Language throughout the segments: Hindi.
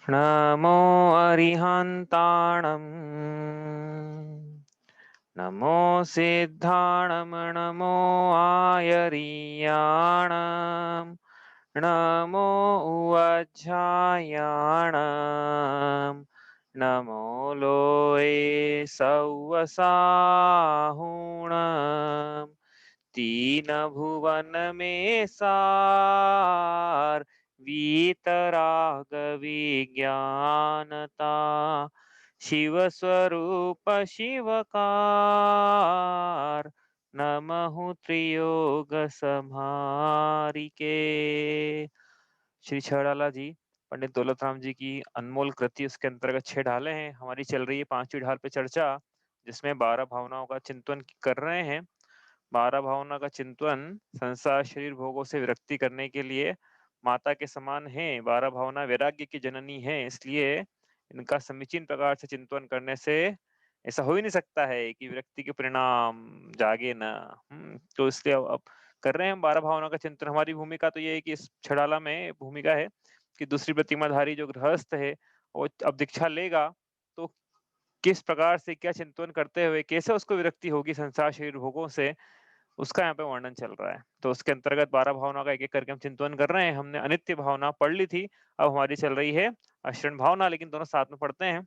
नमो अरिहन्ताणम् नमो सिद्धाणं नमो आयरीयाणम् नमो उवज्झायाणम् नमो लोये सव्वसाहुणम् तीन भुवन में सार वीतराग विज्ञानता शिव स्वरूप शिवकार नमः त्रियोग संहारिके। श्री छड़ाला जी पंडित दौलत राम जी की अनमोल कृति, उसके अंतर्गत 6 ढालें हैं। हमारी चल रही है 5वीं ढाल पे चर्चा, जिसमें 12 भावनाओं का चिंतन कर रहे हैं। 12 भावना का चिंतन संसार शरीर भोगों से विरक्ति करने के लिए माता के समान है। 12 भावना वैराग्य की जननी है, इसलिए इनका समीचीन प्रकार से चिंतन करने से ऐसा हो ही नहीं सकता है कि विरक्ति के परिणाम जागे ना। तो इसलिए अब कर रहे हैं हम 12 भावना का चिंतन। हमारी भूमिका तो ये है कि इस छड़ाला में भूमिका है कि दूसरी प्रतिमाधारी जो गृहस्थ है वो अब दीक्षा लेगा तो किस प्रकार से क्या चिंतन करते हुए कैसे उसको विरक्ति होगी संसार शरीर भोगों से, उसका यहाँ पे वर्णन चल रहा है। तो उसके अंतर्गत 12 भावना का एक एक करके हम चिंतन कर रहे हैं। हमने अनित्य भावना पढ़ ली थी, अब हमारी चल रही है अशरण भावना, लेकिन दोनों साथ में पढ़ते हैं।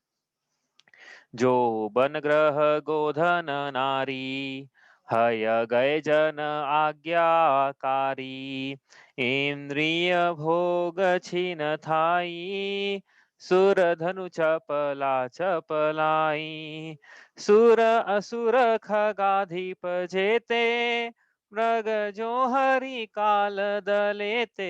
जो बन ग्रह गोधन नारी हय गए जन आज्ञाकारी इंद्रिय भोग छिन थाई सुर धनु चपला चपलाई सुर असुर खगाधिप जेते मृग जो हरि काल दलेते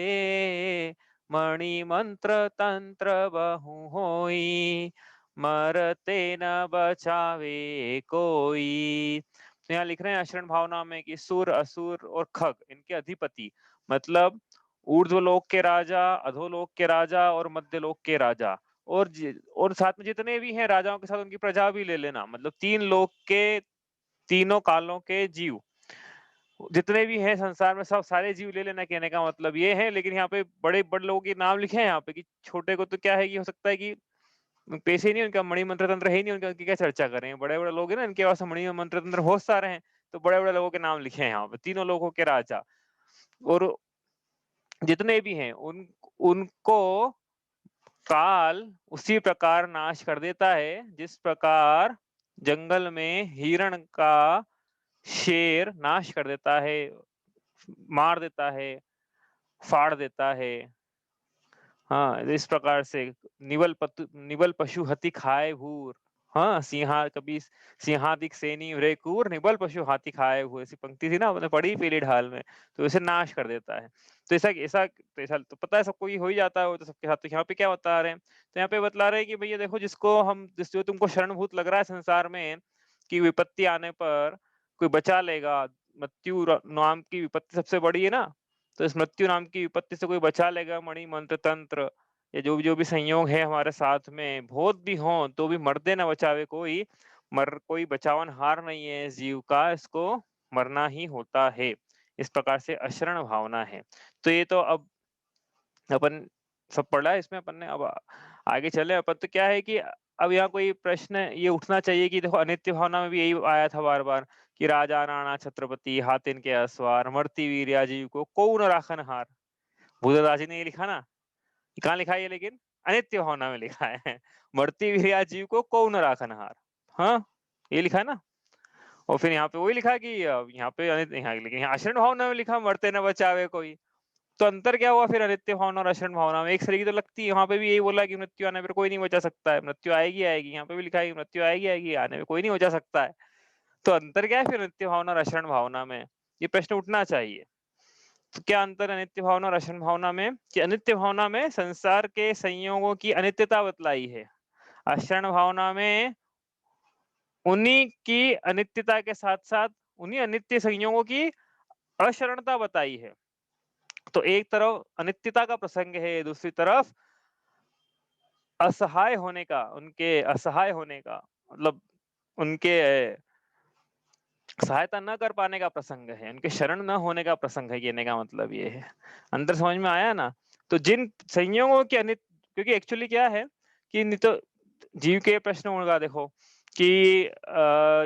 मणि मंत्र तंत्र बहु होई मरते न बचावे कोई। तो यहाँ लिख रहे हैं अशरण भावना में कि सुर असुर और खग इनके अधिपति, मतलब ऊर्ध्वलोक के राजा, अधोलोक के राजा और मध्यलोक के राजा, और साथ में जितने भी हैं राजाओं के साथ उनकी प्रजा भी ले लेना, मतलब 3 लोक के तीनों कालों के जीव जितने भी हैं संसार में सब सारे जीव ले लेना, कहने का मतलब ये है। लेकिन यहाँ पे बड़े बड़े लोगों के नाम लिखे हैं यहाँ पे कि छोटे को तो क्या है कि हो सकता है कि पैसे नहीं, उनका मणि मंत्र तंत्र है ही नहीं, उनका उनकी क्या चर्चा करें। बड़े बड़े लोग हैं ना, इनके पास मणि मंत्र तंत्र बहुत सारे हैं, तो बड़े बड़े लोगों के नाम लिखे हैं यहाँ पे, तीनों लोगों के राजा और जितने भी हैं उनको काल उसी प्रकार नाश कर देता है जिस प्रकार जंगल में हिरण का शेर नाश कर देता है, मार देता है, फाड़ देता है। हाँ, इस प्रकार से निबल पशु हति खाए भूर। हाँ, सिंहा कभी सिंहादिक सेनी रे कूर निबल पशु हाथी खाए हुए, ऐसी पंक्ति थी ना, आपने पढ़ी पहली ढाल में। तो इसे नाश कर देता है। तो ऐसा तो पता है सबको, ये हो ही जाता है वो तो सबके साथ। तो यहाँ पे क्या बता रहे हैं, तो यहाँ पे बतला रहे हैं कि भैया देखो, जिस जो तुमको शरणभूत लग रहा है संसार में कि विपत्ति आने पर कोई बचा लेगा, मृत्यु नाम की विपत्ति सबसे बड़ी है ना, तो इस मृत्यु नाम की विपत्ति से कोई बचा लेगा मणि मंत्र तंत्र या जो भी संयोग है हमारे साथ में, बहुत भी हो तो भी मरदे न बचावे कोई, कोई बचावन हार नहीं है इस जीव का, इसको मरना ही होता है। इस प्रकार से अशरण भावना है। तो ये तो अब अपन सब पढ़ा है इसमें अपन ने, अब आगे चले अपन। तो क्या है कि अब यहाँ कोई प्रश्न ये उठना चाहिए कि देखो अनित्य भावना में भी यही आया था बार बार कि राजा राणा छत्रपति हाथिन के असवार मरती वीर जीव को कौन राखन हार। भूदेवदास जी ने ये लिखा ना, कहाँ लिखा है ये, लेकिन अनित्य भावना में लिखा है मरती वीर जीव को कौन राखन हार। हाँ, ये लिखा है ना। और फिर यहाँ पे वही लिखा कि यहाँ पे लेकिन यहाँ आश्रण भावना में लिखा मरते न बचावे कोई। तो अंतर क्या हुआ फिर अनित्य भावना और अशरण भावना में? एक शरीर की तो लगती है, वहां पे भी यही बोला कि मृत्यु आने पर कोई नहीं बचा सकता है, मृत्यु आएगी आएगी, यहाँ पे भी लिखा है कि मृत्यु आएगी आएगी, आने में कोई नहीं बचा सकता है। तो अंतर क्या है फिर अनित्य भावना और अशरण भावना में? ये प्रश्न उठना चाहिए। तो क्या अंतर है अनित्य भावना और अशरण भावना में? कि अनित्य भावना में संसार के संयोगों की अनित्यता बतलाई है, अशरण भावना में उन्हीं की अनित्यता के साथ साथ उन्हीं अनित्य संयोगों की अशरणता बताई है। तो एक तरफ अनित्यता का प्रसंग है, दूसरी तरफ असहाय होने का, उनके असहाय होने का मतलब उनके सहायता न कर पाने का प्रसंग है, उनके शरण न होने का प्रसंग है, कहने का मतलब ये है। अंदर समझ में आया ना? तो जिन संयोगों के क्योंकि एक्चुअली क्या है कि नहीं तो जीव के प्रश्न होगा देखो कि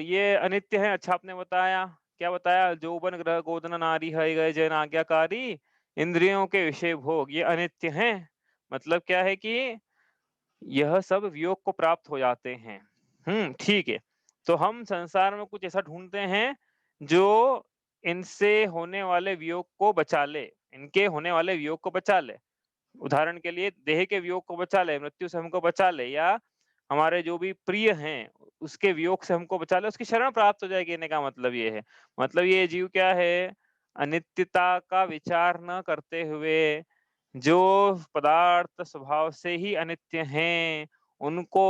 ये अनित्य है। अच्छा आपने बताया, क्या बताया? जोबन ग्रह गोदन नारी है गए जन आज्ञाकारी इंद्रियों के विषय भोग, ये अनित्य हैं। मतलब क्या है कि यह सब वियोग को प्राप्त हो जाते हैं। ठीक है। तो हम संसार में कुछ ऐसा ढूंढते हैं जो इनसे होने वाले वियोग को बचा ले, इनके होने वाले वियोग को बचा ले। उदाहरण के लिए देह के वियोग को बचा ले, मृत्यु से हमको बचा ले, या हमारे जो भी प्रिय हैं उसके वियोग से हमको बचा ले, उसकी शरण प्राप्त हो जाएगी। कहने का मतलब ये है, मतलब ये जीव क्या है, अनित्यता का विचार न करते हुए जो पदार्थ स्वभाव से ही अनित्य हैं उनको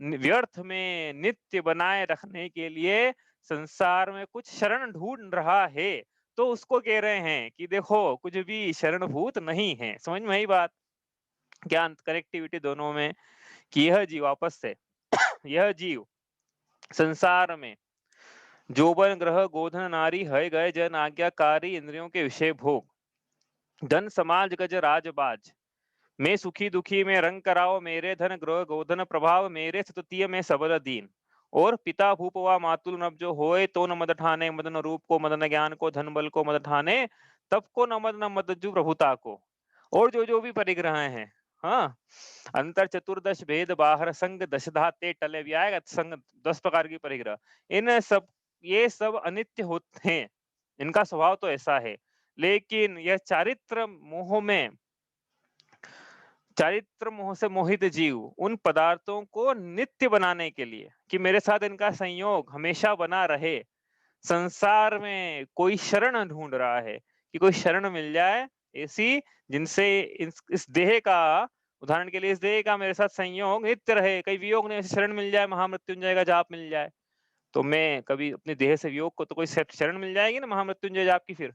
व्यर्थ में नित्य बनाए रखने के लिए संसार में कुछ शरण ढूंढ रहा है। तो उसको कह रहे हैं कि देखो कुछ भी शरणभूत नहीं है। समझ में आई बात? क्या कनेक्टिविटी दोनों में? कि यह जीव वापस से यह जीव संसार में जोबन ग्रह गोधन नारी है गए जन आज्ञाकारी इंद्रियों के विषय भोग धन समाज गज राजबाज मैं सुखी दुखी में रंग कराओ मेरे धन ग्रह गोधन प्रभाव मेरे सततीय में सबल दीन और पिता भूप व मातुल नब जो होए तो न मद ठाने मदन रूप को मदन ज्ञान को धन बल को मद ठाने तब को न मद न मदजु प्रभुता को। और जो भी परिग्रह हैं, हाँ, अंतर चतुर्दश भेद बाहर संग दशधा ते टले भी आएगा संग 10 प्रकार की परिग्रह। इन सब ये सब अनित्य होते हैं, इनका स्वभाव तो ऐसा है। लेकिन यह चारित्र मोह से मोहित जीव उन पदार्थों को नित्य बनाने के लिए कि मेरे साथ इनका संयोग हमेशा बना रहे, संसार में कोई शरण ढूंढ रहा है कि कोई शरण मिल जाए ऐसी जिनसे इस देह का, उदाहरण के लिए इस देह का मेरे साथ संयोग नित्य रहे, कई वियोग नहीं, ऐसी शरण मिल जाए, महामृत्युंजय का जाप मिल जाए। तो मैं कभी अपने देह से वियोग को, तो कोई शरण मिल जाएगी ना महामृत्युंजय जाप की फिर।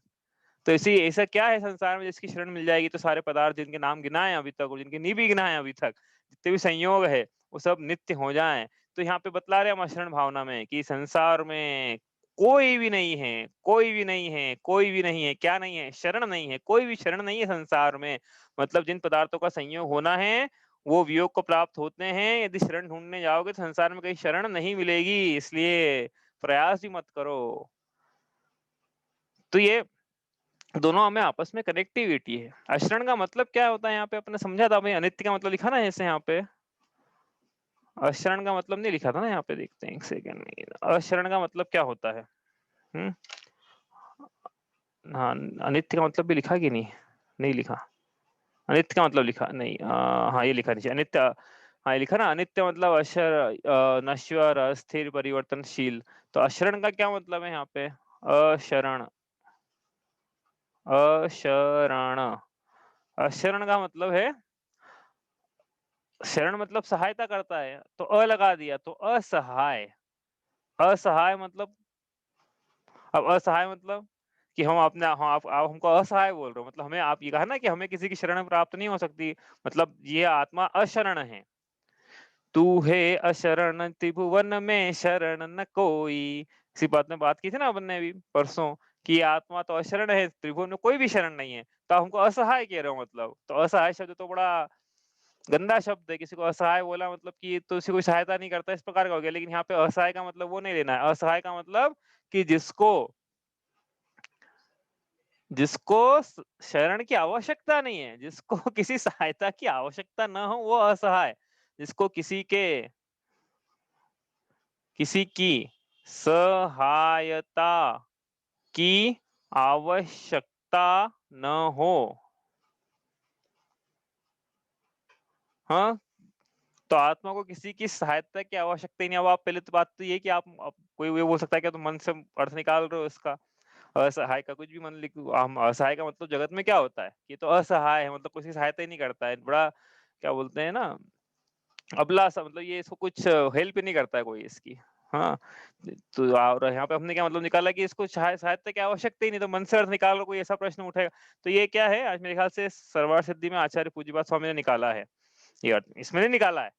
तो इसी ऐसा क्या है संसार में जिसकी शरण मिल जाएगी? तो सारे पदार्थ जिनके नाम गिनाए अभी तक और जिनके नहीं भी गिनाए अभी तक, जितने भी संयोग है वो सब नित्य हो जाएं। तो यहाँ पे बतला रहे हम अशरण भावना में कि संसार में कोई भी नहीं है, कोई भी नहीं है, कोई भी नहीं है। क्या नहीं है? शरण नहीं है, कोई भी शरण नहीं है संसार में। मतलब जिन पदार्थों का संयोग होना है वो वियोग को प्राप्त होते हैं। यदि शरण ढूंढने जाओगे तो संसार में कहीं शरण नहीं मिलेगी, इसलिए प्रयास भी मत करो। तो ये दोनों में आपस में कनेक्टिविटी है। अशरण का मतलब क्या होता है? यहाँ पे अपने समझा था भाई, अनित्य का मतलब लिखा ना ऐसे यहाँ पे, अशरण का मतलब नहीं लिखा था ना यहाँ पे, देखते हैं एक सेकंड। अशरण का मतलब क्या होता है? हम्म हाँ, अनित्य का मतलब भी लिखा कि नहीं? नहीं लिखा। अनित्य का मतलब लिखा नहीं, हाँ ये लिखा नीचे अनित्य। हाँ ये लिखा ना, अनित्य मतलब अशर, नश्वर, अस्थिर, परिवर्तनशील। तो अशरण का क्या मतलब है यहाँ पे? अशरण, अशरण, अशरण का मतलब है, शरण मतलब सहायता करता है, तो लगा दिया तो असहाय। असहाय मतलब, अब असहाय मतलब कि हम अपने, हाँ आप हमको असहाय बोल रहे हो, मतलब हमें, आप ये कहा ना कि हमें किसी की शरण प्राप्त नहीं हो सकती, मतलब ये आत्मा अशरण है। तू है अशरण त्रिभुवन में शरण न कोई। इसी बात में बात की थी ना अपन ने अभी परसों कि आत्मा तो अशरण है, त्रिभुवन में कोई भी शरण नहीं है, तो हमको असहाय कह रहे हो। मतलब तो असहाय शब्द तो बड़ा गंदा शब्द है। किसी को असहाय बोला मतलब कि तो उसे कोई सहायता नहीं करता, इस प्रकार का हो गया। लेकिन यहाँ पे असहाय का मतलब वो नहीं लेना है। असहाय का मतलब कि जिसको जिसको शरण की आवश्यकता नहीं है, जिसको किसी सहायता की आवश्यकता ना हो, वो असहाय। जिसको किसी की सहायता की आवश्यकता न हो, हाँ, तो आत्मा को किसी की सहायता की आवश्यकता ही नहीं। अब आप पहले तो बात तो ये कि आप कोई ये बोल सकता है कि तुम मन से अर्थ निकाल रहे हो इसका। असहाय का कुछ भी मन लिख, हम असहाय का मतलब जगत में क्या होता है कि तो असहाय है, मतलब किसी सहायता ही नहीं करता है, बड़ा क्या बोलते हैं ना, अबला सा, मतलब ये इसको कुछ हेल्प नहीं करता है कोई इसकी। हाँ, तो और यहाँ पे हमने क्या मतलब निकाला कि इसको सहायता की आवश्यकता ही नहीं, तो मन से अर्थ निकाल लो, कोई ऐसा प्रश्न उठेगा। तो ये क्या है, आज मेरे ख्याल से सरवार सिद्धि में आचार्य पूज्यपाद स्वामी ने निकाला है ये अर्थ, इसमें नहीं निकाला है,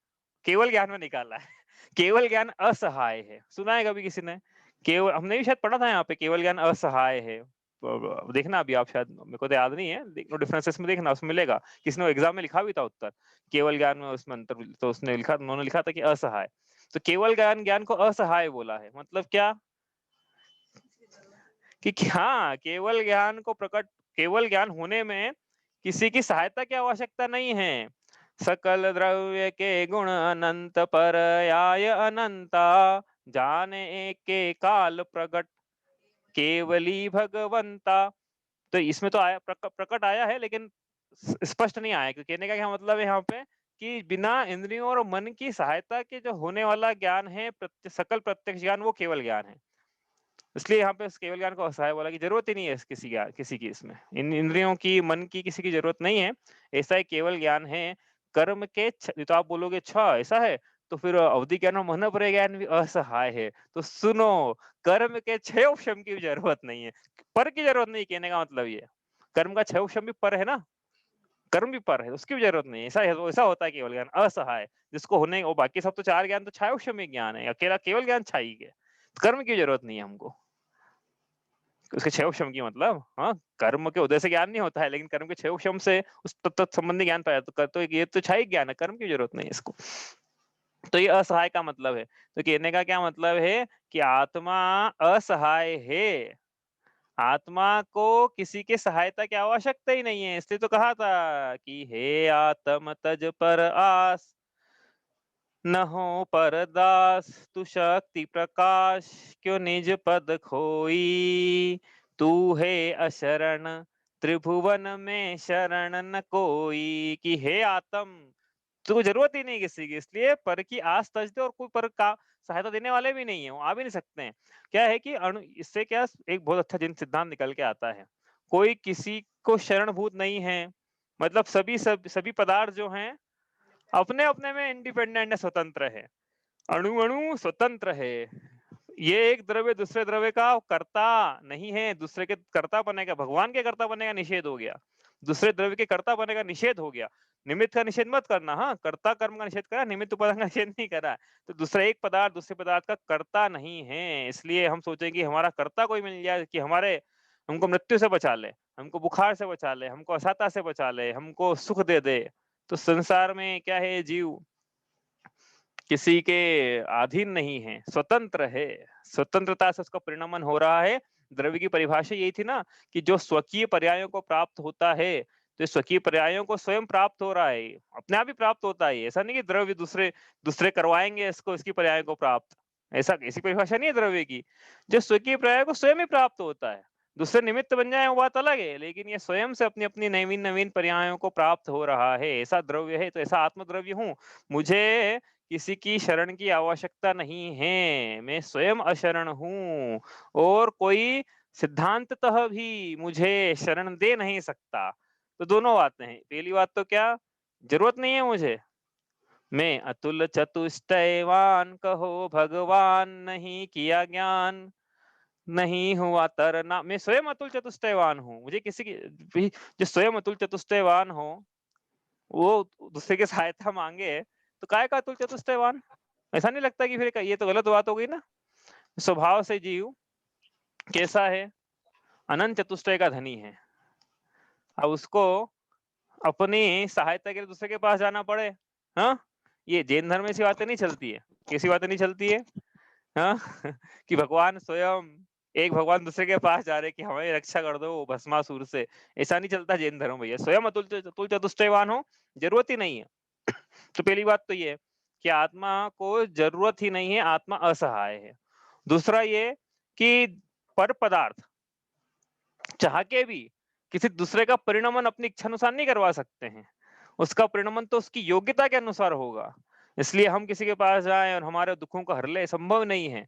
केवल ज्ञान में निकाला है। केवल ज्ञान असहाय है, सुना है कभी किसी ने? केवल, हमने भी शायद पढ़ा था यहाँ पे, केवल ज्ञान असहाय है। देखना अभी आप, शायद मेरे को तो याद नहीं है, नो डिफरेंसेस में देखना, उसमें मिलेगा। किसी ने एग्जाम में लिखा भी था उत्तर, केवल ज्ञान में उसमें अंतर, तो उसने लिखा, उन्होंने लिखा था कि असहाय। तो केवल ज्ञान, ज्ञान को असहाय बोला है, मतलब क्या कि हाँ, केवल ज्ञान को प्रकट, केवल ज्ञान होने में किसी की सहायता की आवश्यकता नहीं है। सकल द्रव्य के गुण अनंत पर्याय अनंता, जाने एक के काल प्रकट केवली भगवंता। तो इसमें तो आया प्रकट आया है, लेकिन स्पष्ट नहीं आया। कहने का क्या मतलब है यहाँ पे कि बिना इंद्रियों और मन की सहायता के जो होने वाला ज्ञान है, सकल प्रत्यक्ष ज्ञान, वो केवल ज्ञान है। इसलिए यहाँ पे केवल ज्ञान को असहाय बोला कि जरूरत ही नहीं है किसी की इसमें, इन इंद्रियों की, मन की, किसी की जरूरत नहीं है। ऐसा ही केवल ज्ञान है। कर्म के तो आप बोलोगे अच्छा ऐसा है, तो फिर अवधि ज्ञान और मन पर ज्ञान भी असहाय है। तो सुनो, कर्म के क्षय उपशम की जरूरत नहीं है, पर की जरूरत नहीं, कहने का मतलब ये। कर्म का क्षय उपशम भी पर है ना, कर्म भी पर है, उसकी भी जरूरत नहीं है। ऐसा है, ऐसा होता है केवल ज्ञान असहाय, जिसको होने, वो बाकी सब तो चार ज्ञान तो क्षय उपशम ज्ञान है, अकेला केवल ज्ञान छाई है, कर्म की जरूरत नहीं है हमको। उसके क्षय उपशम की मतलब, हाँ, कर्म के उदय से ज्ञान नहीं होता है, लेकिन कर्म के क्षय उपशम से उस तत्व संबंधी ज्ञान पाया, तो ये तो क्षयिक ज्ञान है, कर्म की जरूरत नहीं है इसको। तो ये असहाय का मतलब है। तो कहने का क्या मतलब है कि आत्मा असहाय है, आत्मा को किसी के सहायता की आवश्यकता ही नहीं है। इसलिए तो कहा था कि हे आत्म तज पर आस, न हो परदास, तू शक्ति प्रकाश, क्यों निज पद खोई, तू है अशरण, त्रिभुवन में शरण न कोई। कि हे आत्म, तुझको जरूरत ही नहीं किसी की, इसलिए पर की आस तज दे, और कोई पर का सहायता देने वाले भी नहीं है, वो आ भी नहीं सकते हैं। क्या है कि अणु, इससे क्या एक बहुत अच्छा जिन सिद्धांत निकल के आता है, कोई किसी को शरणभूत नहीं है, मतलब सभी पदार्थ जो हैं अपने अपने में इंडिपेंडेंट है, स्वतंत्र है, अणु अणु स्वतंत्र है। ये एक द्रव्य दूसरे द्रव्य का कर्ता नहीं है, दूसरे के कर्ता बनेगा, भगवान के कर्ता बनेगा निषेध हो गया, दूसरे द्रव्य के कर्ता बनेगा निषेध हो गया। निमित्त का निषेध मत करना, हाँ, कर्ता कर्म का निषेध करा, निमित्त उपादान का निषेध नहीं करा। तो दूसरा एक पदार्थ दूसरे पदार्थ का कर्ता नहीं है, इसलिए हम सोचेंगे कि हमारा कर्ता कोई मिल जाए कि हमारे, हमको मृत्यु से बचा ले, हमको बुखार से बचा ले, हमको असाता से बचा ले, हमको सुख दे दे। तो संसार में क्या है, जीव किसी के अधीन नहीं है, स्वतंत्र है, स्वतंत्रता से उसका परिणमन हो रहा है। द्रव्य की परिभाषा यही थी ना कि जो स्वकीय पर्यायों को प्राप्त होता है, तो स्वकीय पर्यायों को स्वयं प्राप्त हो रहा है, अपने आप ही प्राप्त होता है। ऐसा नहीं कि द्रव्य दूसरे दूसरे करवाएंगे इसको, इसकी पर्याय को प्राप्त, ऐसी परिभाषा नहीं है द्रव्य की। जो स्वकीय पर्याय को स्वयं ही प्राप्त होता है, दूसरे निमित्त बन जाए वो बात अलग है, लेकिन ये स्वयं से अपनी अपनी नवीन नवीन पर्यायों को प्राप्त हो रहा है, ऐसा द्रव्य है। तो ऐसा आत्मद्रव्य हूँ, मुझे किसी की शरण की आवश्यकता नहीं है, मैं स्वयं अशरण हूँ, और कोई सिद्धांततः भी मुझे शरण दे नहीं सकता। तो दोनों बातें हैं। पहली बात तो क्या, जरूरत नहीं है मुझे, मैं अतुल चतुष्टयवान, कहो भगवान नहीं किया ज्ञान, नहीं हुआ तरना। मैं स्वयं अतुल चतुष्टयवान हूँ, मुझे किसी की जो स्वयं अतुल चतुष्टयवान हो, वो दूसरे की सहायता मांगे, तो काय का अतुल चतुष्टयवान। ऐसा नहीं लगता कि फिर ये तो गलत बात हो गई ना। स्वभाव से जीव कैसा है, अनंत चतुष्टय का धनी है, अब उसको अपनी सहायता के लिए दूसरे के पास जाना पड़े, हाँ, ये जैन धर्म में ऐसी बातें नहीं चलती है। कैसी बातें नहीं चलती है, हाँ कि भगवान स्वयं, एक भगवान दूसरे के पास जा रहे कि हमारी रक्षा कर दो भस्मासुर से, ऐसा नहीं चलता जैन धर्म भैया। स्वयं अतुल चतुष्टयवान हो, जरूरत ही नहीं है। तो पहली बात तो ये कि आत्मा को जरूरत ही नहीं है, आत्मा असहाय है। दूसरा ये कि पर पदार्थ चाह के भी किसी दूसरे का परिणमन अपनी इच्छा अनुसार नहीं करवा सकते हैं, उसका परिणमन तो उसकी योग्यता के अनुसार होगा। इसलिए हम किसी के पास जाएं और हमारे दुखों को हर ले, संभव नहीं है।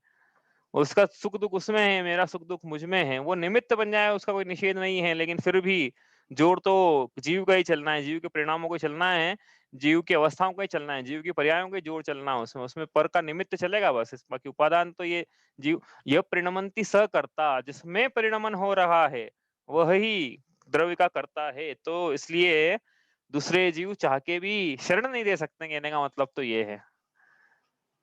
उसका सुख दुख उसमें है, मेरा सुख दुख मुझ में है, वो निमित्त बन जाए उसका कोई निषेध नहीं है, लेकिन फिर भी जोर तो जीव का ही चलना है, जीव के परिणामों को चलना है, जीव की अवस्थाओं को ही चलना है, जीव की पर्यायों को जोर चलना है उसमें, उसमें पर का निमित्त चलेगा बस। बाकी उपादान तो ये जीव, यह परिणमंती स करता, जिसमें परिणमन हो रहा है वही द्रव्य का करता है। तो इसलिए दूसरे जीव चाह के भी शरण नहीं दे सकते, कहने का मतलब तो ये है।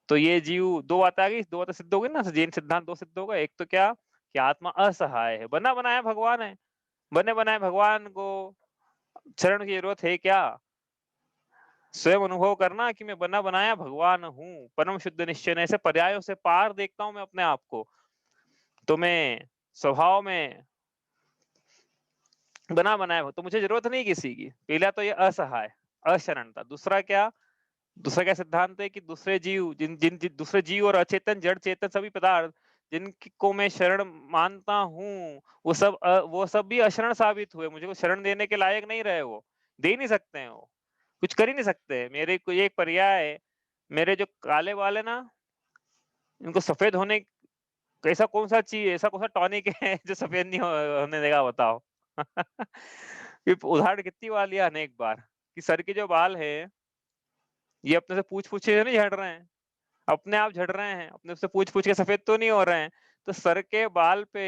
तो ये जीव, दो बातें आ गई, दो बातें सिद्ध हो गई ना, जैन सिद्धांत दो सिद्ध होगा। एक तो क्या कि आत्मा असहाय है, बना बनाया भगवान है, बने बनाए भगवान को शरण की जरूरत है क्या? स्वयं अनुभव करना कि मैं बना बनाया भगवान हूँ, परम शुद्ध निश्चय ऐसे पर्यायों से पार देखता हूँ मैं अपने आप को, तो मैं स्वभाव में बना बनाया हूँ, तो मुझे जरूरत नहीं किसी की। पहला तो ये असहाय, अशरणता। दूसरा क्या सिद्धांत है कि दूसरे जीव जिन जिन जिन दूसरे जीव और अचेतन जड़ चेतन सभी पदार्थ जिनको मैं शरण मानता हूँ, वो सब भी अशरण साबित हुए, मुझे को शरण देने के लायक नहीं रहे, वो दे ही नहीं सकते हैं, वो कुछ कर ही नहीं सकते। मेरे को एक पर्याय है, मेरे जो काले वाले ना, इनको सफेद होने ऐसा कौन सा चीज, ऐसा कौन सा टॉनिक है जो सफेद नहीं होने देगा, बताओ। ये उदाहरण कितनी बार लिया, अनेक बार, कि सर के जो बाल है ये अपने से पूछ पूछ के नहीं झड़ रहे हैं, अपने आप झड़ रहे हैं, अपने से पूछ पूछ के सफेद तो नहीं हो रहे हैं। तो सर के बाल पे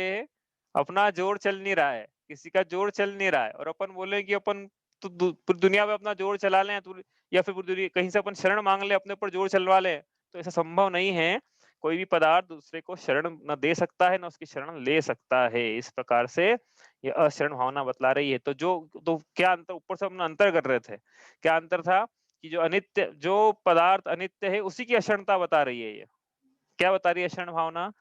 अपना जोर चल नहीं रहा है, किसी का जोर चल नहीं रहा है, और अपन बोले कि अपन तो पूरी दुनिया में अपना जोर चला लें, तो या फिर पूरी कहीं से अपन शरण मांग ले, अपने ऊपर जोर चलवा ले, तो ऐसा संभव नहीं है। कोई भी पदार्थ दूसरे को शरण न दे सकता है, न उसकी शरण ले सकता है। इस प्रकार से ये अशरण भावना बतला रही है। तो क्या अंतर, ऊपर से अपना अंतर कर रहे थे, क्या अंतर था कि जो पदार्थ अनित्य है उसी की अशरणता बता रही है। ये क्या बता रही है अशरण भावना?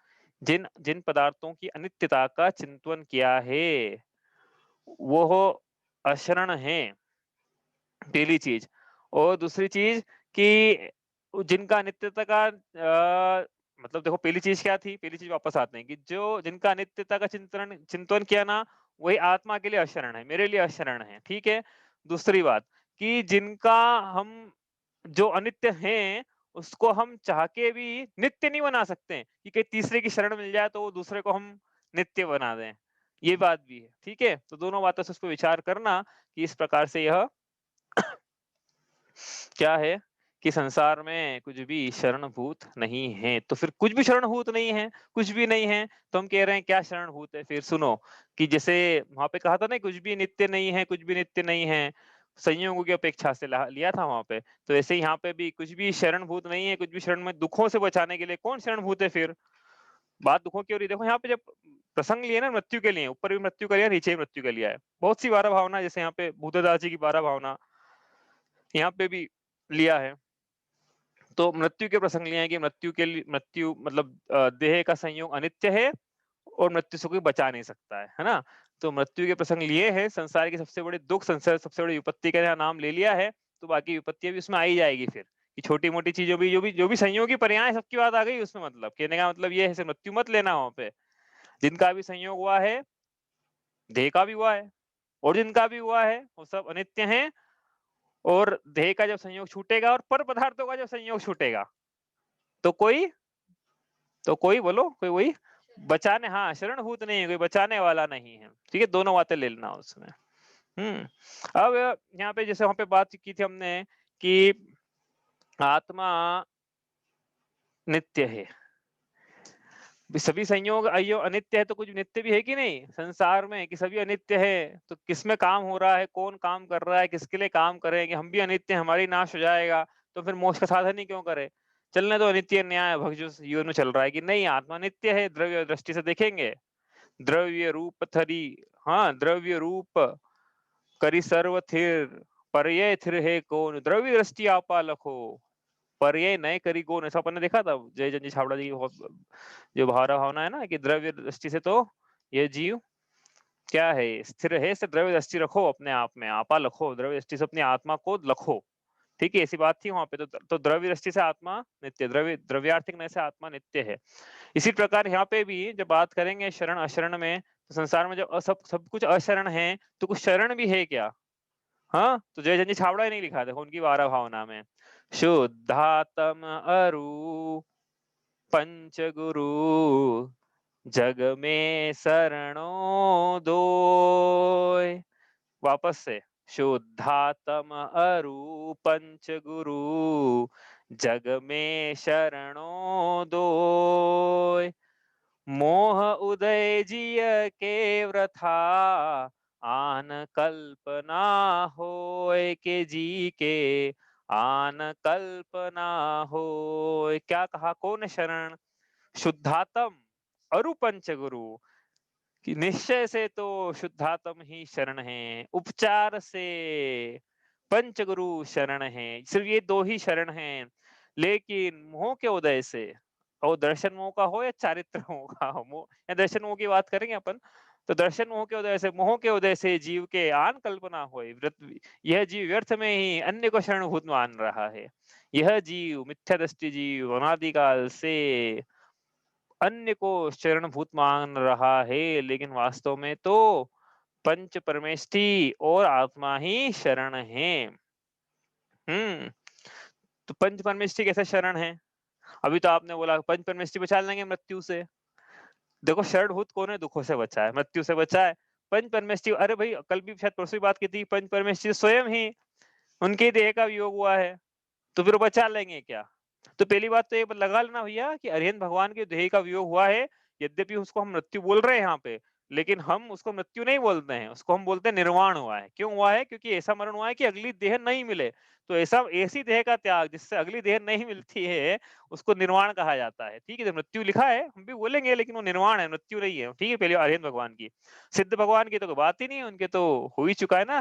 जिन जिन पदार्थों की अनित्यता का चिंतन किया है वो अशरण है, पहली चीज। और दूसरी चीज कि जिनका अनित्यता का मतलब देखो, पहली चीज क्या थी, पहली चीज वापस आते हैं कि जो जिनका अनित्यता का चिंतन चिंतन किया ना, वही आत्मा के लिए अशरण है, मेरे लिए अशरण है, ठीक है। दूसरी बात कि जिनका हम जो अनित्य हैं उसको हम चाह के भी नित्य नहीं बना सकते, कि कहीं तीसरे की शरण मिल जाए तो वो दूसरे को हम नित्य बना दें, ये बात भी है, ठीक है। तो दोनों बातों से उसको विचार करना कि इस प्रकार से यह क्या है कि संसार में कुछ भी शरणभूत नहीं है। तो फिर कुछ भी शरणभूत नहीं है, कुछ भी नहीं है, तो हम कह रहे हैं क्या शरणभूत है? फिर सुनो कि जैसे वहां पे कहा था ना, कुछ भी नित्य नहीं है, कुछ भी नित्य नहीं है, संयोगों की अपेक्षा से लिया था वहां पे। तो ऐसे ही यहाँ पे भी कुछ भी शरणभूत नहीं है, कुछ भी शरण में दुखों से बचाने के लिए कौन शरणभूत है फिर? बात दुखों की हो रही। देखो यहाँ पे जब प्रसंग लिए ना मृत्यु के लिए, ऊपर भी मृत्यु का लिया, नीचे भी मृत्यु का लिया है। बहुत सी 12 भावना, जैसे यहाँ पे भूतदास जी की 12 भावना यहाँ पे भी लिया है। तो मृत्यु के प्रसंग लिए हैं कि मृत्यु के लिए, मृत्यु मतलब देह का संयोग अनित्य है और मृत्यु से कोई बचा नहीं सकता है ना। तो मृत्यु के प्रसंग लिए हैं, संसार की सबसे बड़ी दुख, संसार सबसे बड़ी विपत्ति का यहाँ नाम ले लिया है, तो बाकी विपत्तियां भी उसमें आई जाएगी फिर, कि छोटी मोटी चीजों भी जो भी संयोगी पर्याय सबकी बात आ गई उसमें। मतलब कहने का मतलब ये है, सिर्फ मृत्यु मत लेना वहां पे, जिनका भी संयोग हुआ है, देह का भी हुआ है और जिनका भी हुआ है, वो सब अनित्य हैं। और देह का जब संयोग छूटेगा और पर पदार्थों का जब संयोग छूटेगा, तो कोई बोलो, कोई वही बचाने, हाँ शरणभूत नहीं है, कोई बचाने वाला नहीं है, ठीक है। दोनों बातें ले लेना उसमें। अब यहाँ पे जैसे वहां पे बात की थी हमने कि आत्मा नित्य है, सभी संयोग अयो अनित्य है, तो कुछ नित्य भी है कि नहीं संसार में, कि सभी अनित्य है। तो किसमें काम हो रहा है, कौन काम कर रहा है, किसके लिए काम करेंगे? हम भी अनित्य, हमारी नाश हो जाएगा, तो फिर मोक्ष का साधन ही क्यों करे? चलने तो अनित्य न्याय भगजो जीवन में चल रहा है कि नहीं, आत्मा नित्य है, द्रव्य दृष्टि से देखेंगे, द्रव्य रूप थरी, हाँ द्रव्य रूप करी सर्व थिर, पर्याय थिर है कौन, द्रव्य दृष्टि आपा लखो, पर्याय नए करी कौन। ऐसा अपन ने देखा था जय जन जी छाबड़ा जी की जो भावना भावना है ना, कि द्रव्य दृष्टि से तो ये जीव क्या है, स्थिर है, से द्रव्य दृष्टि रखो अपने आप में, आपा लखो, द्रव्य दृष्टि से अपनी आत्मा को लखो, ठीक है। ऐसी बात थी वहां पे। तो द्रव्य दृष्टि से आत्मा नित्य, द्रव्यार्थिक नय से आत्मा नित्य है। इसी प्रकार यहाँ पे भी जब बात करेंगे शरण अशरण में, तो संसार में जब सब कुछ अशरण है, तो कुछ शरण भी है क्या? हाँ, तो जय जन छावड़ा ही नहीं लिखा था उनकी 12 भावना में, शुद्धात्म अरु पंच गुरु जग में शरणो दो। वापस से, शुद्धात्म अरु पंच गुरु जग में शरणो दो, मोह उदय जिय के व्रथा आन कल्पना होय, के जी के आन कल्पना होय। क्या कहा, कौन शरण? शुद्धात्म अरु पंच गुरु, कि निश्चय से तो शुद्धात्म ही शरण है, उपचार से पंचगुरु शरण है। सिर्फ ये 2 ही शरण हैं। लेकिन मोह के उदय से, और दर्शन मोह का हो या चारित्र मोह का हो, मोह या दर्शन मोह की बात करेंगे अपन, तो दर्शन मोह के उदय से, मोह के उदय से जीव के आन कल्पना होए व्रत, यह जीव व्यर्थ में ही अन्य को शरणभूत मान रहा है। यह जीव मिथ्या दृष्टि जीव अनादिकाल से अन्य को शरणभूत मान रहा है, लेकिन वास्तव में तो पंच परमेष्टि और आत्मा ही शरण है। तो पंच परमेष्टि कैसे शरण है? अभी तो आपने बोला पंच परमेष्टि बचा लेंगे मृत्यु से। देखो शरणभूत कौन है? दुखों से बचा है, मृत्यु से बचा है। पंच परमेष्टि, अरे भाई कल भी शायद परसों ही बात की थी, पंच परमेष्टि स्वयं ही उनके देह का वियोग हुआ है, तो फिर वो बचा लेंगे क्या? तो पहली बात तो ये लगा लेना भैया कि अरिहंत भगवान के देह का वियोग हुआ है, यद्यपि उसको हम मृत्यु बोल रहे हैं यहाँ पे, लेकिन हम उसको मृत्यु नहीं बोलते हैं, उसको हम बोलते हैं निर्वाण हुआ है। क्यों हुआ है? क्योंकि ऐसा मरण हुआ है कि अगली देह नहीं मिले। तो ऐसा ऐसी देह का त्याग जिससे अगली देह नहीं मिलती है, उसको निर्वाण कहा जाता है। ठीक है, तो मृत्यु लिखा है हम भी बोलेंगे, लेकिन वो निर्वाण है, मृत्यु नहीं है। ठीक है, पहले अरिहंत भगवान की। सिद्ध भगवान की तो कोई बात ही नहीं है, उनके तो हो ही चुका है ना,